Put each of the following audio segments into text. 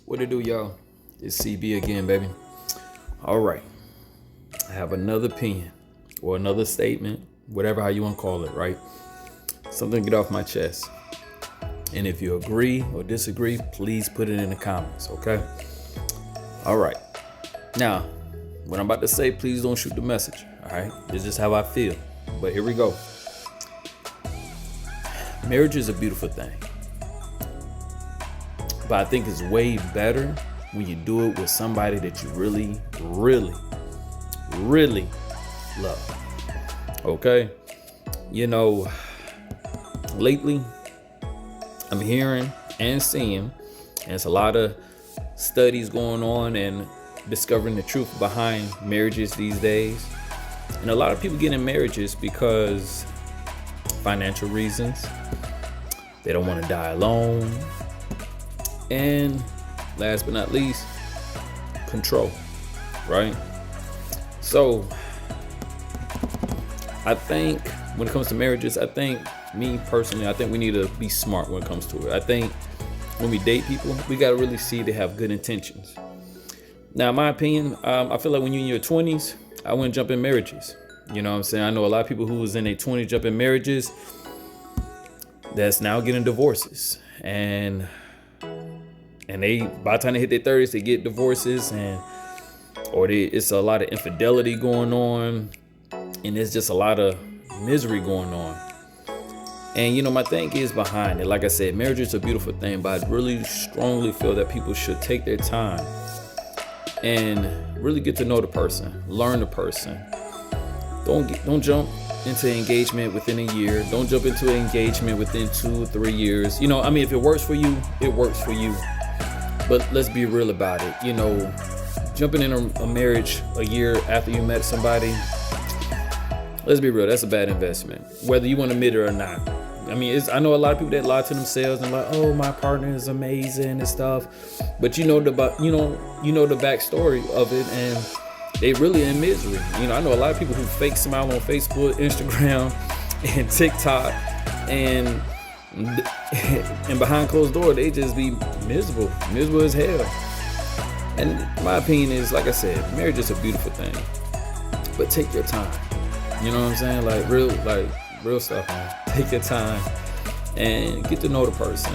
What it do, y'all? It's CB again, baby. All right. I have another opinion or another statement, whatever how you want to call it, right? Something to get off my chest. And if you agree or disagree, please put it in the comments, okay? All right. Now, what I'm about to say, please don't shoot the message, all right? It's just how I feel. But here we go. Marriage is a beautiful thing. But I think it's way better when you do it with somebody that you really, really, really love. Okay? You know, lately, I'm hearing and seeing, and it's a lot of studies going on and discovering the truth behind marriages these days. And a lot of people get in marriages because financial reasons. They don't want to die alone. And last but not least, control, right? So I think when it comes to marriages, I think me personally, I think we need to be smart when it comes to it. I think when we date people, we got to really see they have good intentions. Now, in my opinion, I feel like when you're in your 20s, I wouldn't jump in marriages. You know what I'm saying? I know a lot of people who was in their 20s jump in marriages that's now getting divorces. And they, by the time they hit their 30s, they get divorces, it's a lot of infidelity going on, and there's just a lot of misery going on. And you know, my thing is behind it. Like I said, marriage is a beautiful thing, but I really strongly feel that people should take their time and really get to know the person, learn the person. Don't jump into engagement within a year. Don't jump into an engagement within 2 or 3 years. You know, I mean, if it works for you, it works for you. But let's be real about it. You know, jumping in a marriage a year after you met somebody, let's be real, that's a bad investment, whether you want to admit it or not. I mean, I know a lot of people that lie to themselves and like, oh, my partner is amazing and stuff. But you know the backstory of it, and they really in misery. You know, I know a lot of people who fake smile on Facebook, Instagram, and TikTok, and behind closed door, they just be miserable as hell. And my opinion is, like I said, marriage is a beautiful thing, but take your time. You know what I'm saying? Like real stuff, man. Take your time and get to know the person.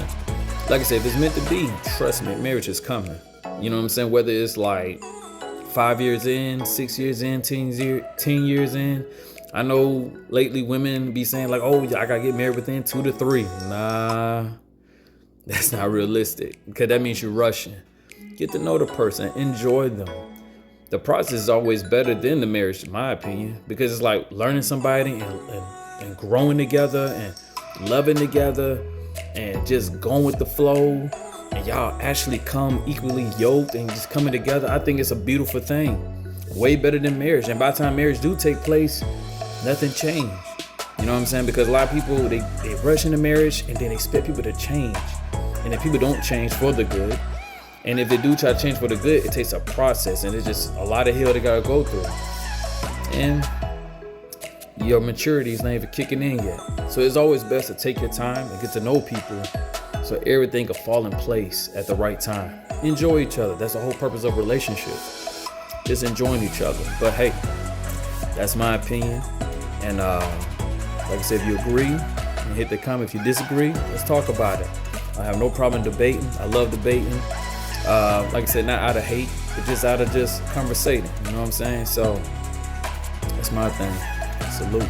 Like I said, if it's meant to be, trust me, marriage is coming. You know what I'm saying? Whether it's like 5 years in, 6 years in, 10 years in. I know lately women be saying like, oh, I gotta get married within 2 to 3. Nah, that's not realistic, because that means you're rushing. Get to know the person, enjoy them. The process is always better than the marriage, in my opinion, because it's like learning somebody and growing together and loving together and just going with the flow, and y'all actually come equally yoked and just coming together. I think it's a beautiful thing, way better than marriage. And by the time marriage do take place, nothing changed. You know what I'm saying? Because a lot of people, they rush into marriage and then they expect people to change. And if people don't change for the good, and if they do try to change for the good, it takes a process, and it's just a lot of hell they gotta go through. And your maturity is not even kicking in yet. So it's always best to take your time and get to know people so everything can fall in place at the right time. Enjoy each other. That's the whole purpose of relationships. Just enjoying each other. But hey, that's my opinion. And like I said, if you agree, and hit the comment. If you disagree, let's talk about it. I have no problem debating. I love debating. Like I said, not out of hate, but just out of just conversating. You know what I'm saying? So that's my thing. Salute.